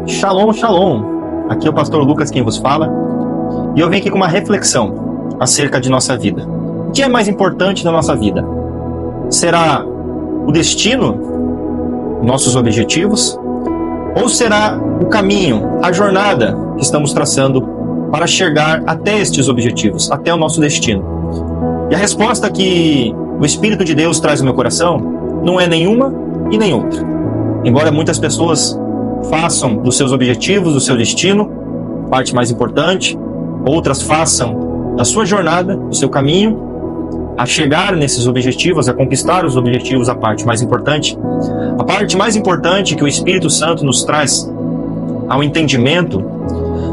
Shalom, shalom. Aqui é o pastor Lucas quem vos fala. E eu venho aqui com uma reflexão acerca de nossa vida. O que é mais importante na nossa vida? Será o destino, nossos objetivos? Ou será o caminho, a jornada que estamos traçando para chegar até estes objetivos, até o nosso destino? E a resposta que o Espírito de Deus traz no meu coração não é nenhuma e nem outra. Embora muitas pessoas façam dos seus objetivos, do seu destino, parte mais importante, outras façam da sua jornada, do seu caminho, a chegar nesses objetivos, a conquistar os objetivos, a parte mais importante. A parte mais importante que o Espírito Santo nos traz ao entendimento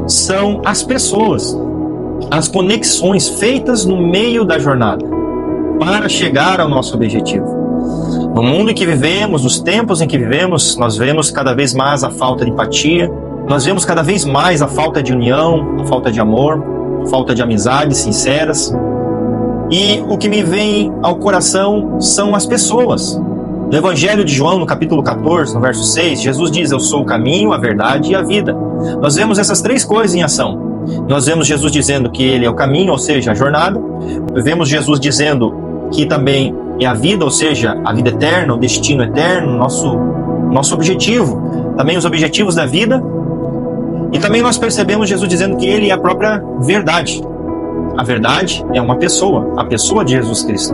são as pessoas, as conexões feitas no meio da jornada para chegar ao nosso objetivo. No mundo em que vivemos, nos tempos em que vivemos, nós vemos cada vez mais a falta de empatia, nós vemos cada vez mais a falta de união, a falta de amor, a falta de amizades sinceras. E o que me vem ao coração são as pessoas. No Evangelho de João, no capítulo 14, no verso 6, Jesus diz: eu sou o caminho, a verdade e a vida. Nós vemos essas três coisas em ação. Nós vemos Jesus dizendo que Ele é o caminho, ou seja, a jornada. Vemos Jesus dizendo que também é a vida, ou seja, a vida eterna, o destino eterno, nosso objetivo, também os objetivos da vida. E também nós percebemos Jesus dizendo que Ele é a própria verdade. A verdade é uma pessoa, a pessoa de Jesus Cristo.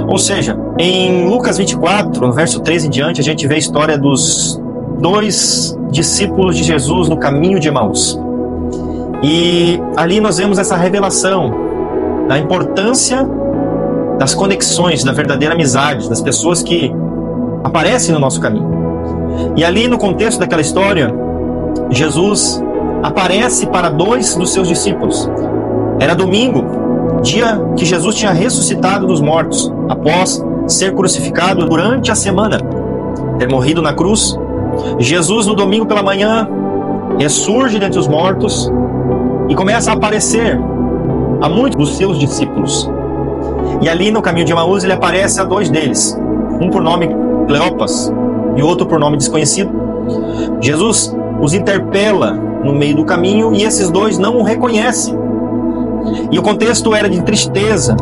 Ou seja, em Lucas 24, no verso 13 em diante, a gente vê a história dos dois discípulos de Jesus no caminho de Emaús. E ali nós vemos essa revelação da importância das conexões, da verdadeira amizade, das pessoas que aparecem no nosso caminho. E ali no contexto daquela história, Jesus aparece para dois dos seus discípulos. Era domingo, dia que Jesus tinha ressuscitado dos mortos, após ser crucificado durante a semana, ter morrido na cruz. Jesus no domingo pela manhã ressurge dentre os mortos e começa a aparecer a muitos dos seus discípulos. E ali no caminho de Emaús ele aparece a dois deles, um por nome Cleopas e outro por nome desconhecido. Jesus os interpela no meio do caminho e esses dois não o reconhecem. E o contexto era de tristeza,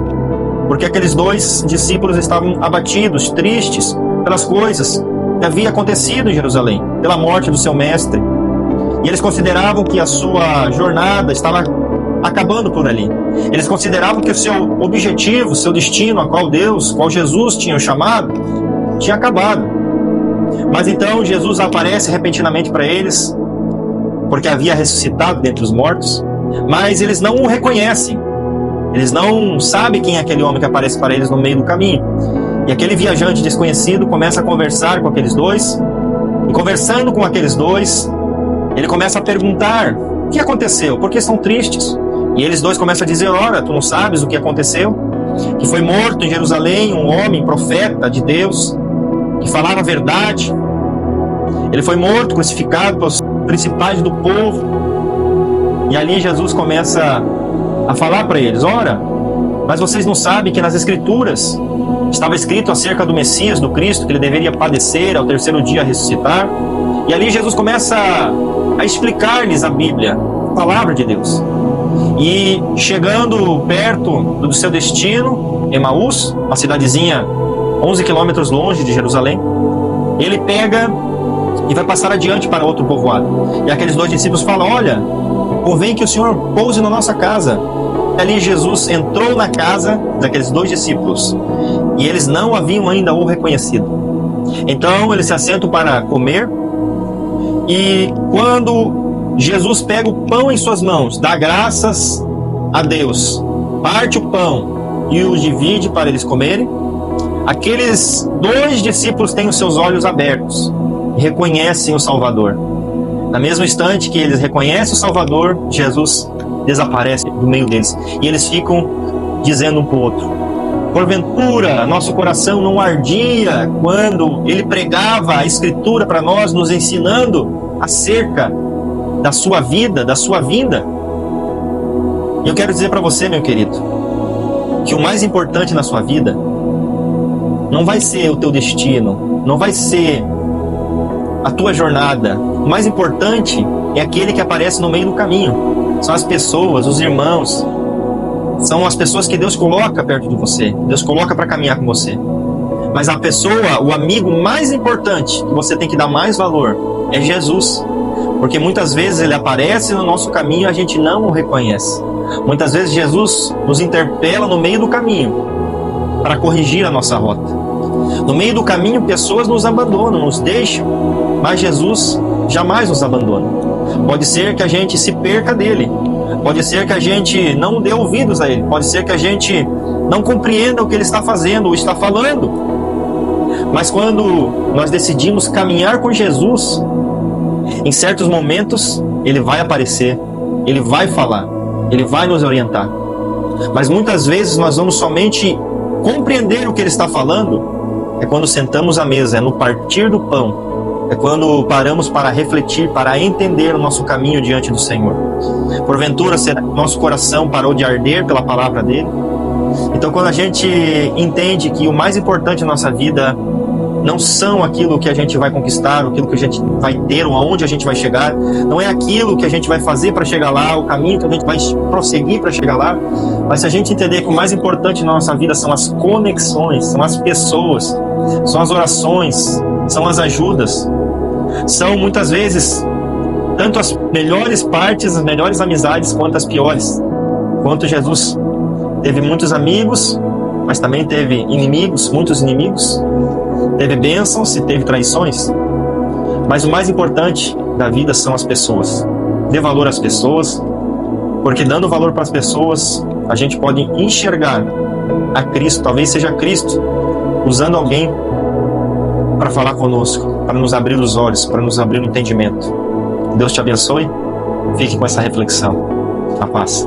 porque aqueles dois discípulos estavam abatidos, tristes pelas coisas que havia acontecido em Jerusalém, pela morte do seu mestre. E eles consideravam que a sua jornada estava acabando por ali. Eles consideravam que o seu objetivo, o seu destino, a qual Jesus tinha o chamado, tinha acabado. Mas então Jesus aparece repentinamente para eles, porque havia ressuscitado dentre os mortos, mas eles não o reconhecem. Eles não sabem quem é aquele homem que aparece para eles no meio do caminho. E aquele viajante desconhecido começa a conversar com aqueles dois, e conversando com aqueles dois, ele começa a perguntar: o que aconteceu? Por que estão tristes? E eles dois começam a dizer: ora, tu não sabes o que aconteceu? Que foi morto em Jerusalém um homem, profeta de Deus, que falava a verdade. Ele foi morto, crucificado pelos principais do povo. E ali Jesus começa a falar para eles: ora, mas vocês não sabem que nas Escrituras estava escrito acerca do Messias, do Cristo, que ele deveria padecer, ao terceiro dia ressuscitar. E ali Jesus começa a explicar-lhes a Bíblia, a palavra de Deus. E chegando perto do seu destino, Emaús, uma cidadezinha 11 quilômetros longe de Jerusalém, ele pega e vai passar adiante para outro povoado. E aqueles dois discípulos falam: olha, convém que o Senhor pouse na nossa casa. E ali Jesus entrou na casa daqueles dois discípulos e eles não haviam ainda o reconhecido. Então eles se assentam para comer, e quando Jesus pega o pão em suas mãos, dá graças a Deus, parte o pão e o divide para eles comerem, aqueles dois discípulos têm os seus olhos abertos e reconhecem o Salvador. No mesmo instante que eles reconhecem o Salvador, Jesus desaparece do meio deles. E eles ficam dizendo um para o outro: porventura nosso coração não ardia quando ele pregava a Escritura para nós, nos ensinando acerca da sua vida, da sua vinda? E eu quero dizer para você, meu querido, que o mais importante na sua vida não vai ser o teu destino, não vai ser a tua jornada. O mais importante é aquele que aparece no meio do caminho. São as pessoas, os irmãos. São as pessoas que Deus coloca perto de você. Deus coloca para caminhar com você. Mas a pessoa, o amigo mais importante, que você tem que dar mais valor, é Jesus. Porque muitas vezes ele aparece no nosso caminho e a gente não o reconhece. Muitas vezes Jesus nos interpela no meio do caminho para corrigir a nossa rota. No meio do caminho, pessoas nos abandonam, nos deixam, mas Jesus jamais nos abandona. Pode ser que a gente se perca dele, pode ser que a gente não dê ouvidos a ele, pode ser que a gente não compreenda o que ele está fazendo ou está falando. Mas quando nós decidimos caminhar com Jesus, em certos momentos ele vai aparecer, ele vai falar, ele vai nos orientar. Mas muitas vezes nós vamos somente compreender o que ele está falando é quando sentamos à mesa, é no partir do pão, é quando paramos para refletir, para entender o nosso caminho diante do Senhor. Porventura, nosso coração parou de arder pela palavra dele? Então, quando a gente entende que o mais importante na nossa vida não são aquilo que a gente vai conquistar, aquilo que a gente vai ter, ou aonde a gente vai chegar, não é aquilo que a gente vai fazer para chegar lá, o caminho que a gente vai prosseguir para chegar lá, mas se a gente entender que o mais importante na nossa vida são as conexões, são as pessoas, são as orações, são as ajudas, são muitas vezes tanto as melhores partes, as melhores amizades, quanto as piores. Quanto Jesus teve muitos amigos, mas também teve inimigos, muitos inimigos. Teve bênçãos e teve traições. Mas o mais importante da vida são as pessoas. Dê valor às pessoas, porque dando valor para as pessoas, a gente pode enxergar a Cristo, talvez seja Cristo, usando alguém para falar conosco, para nos abrir os olhos, para nos abrir o entendimento. Deus te abençoe. Fique com essa reflexão. A paz.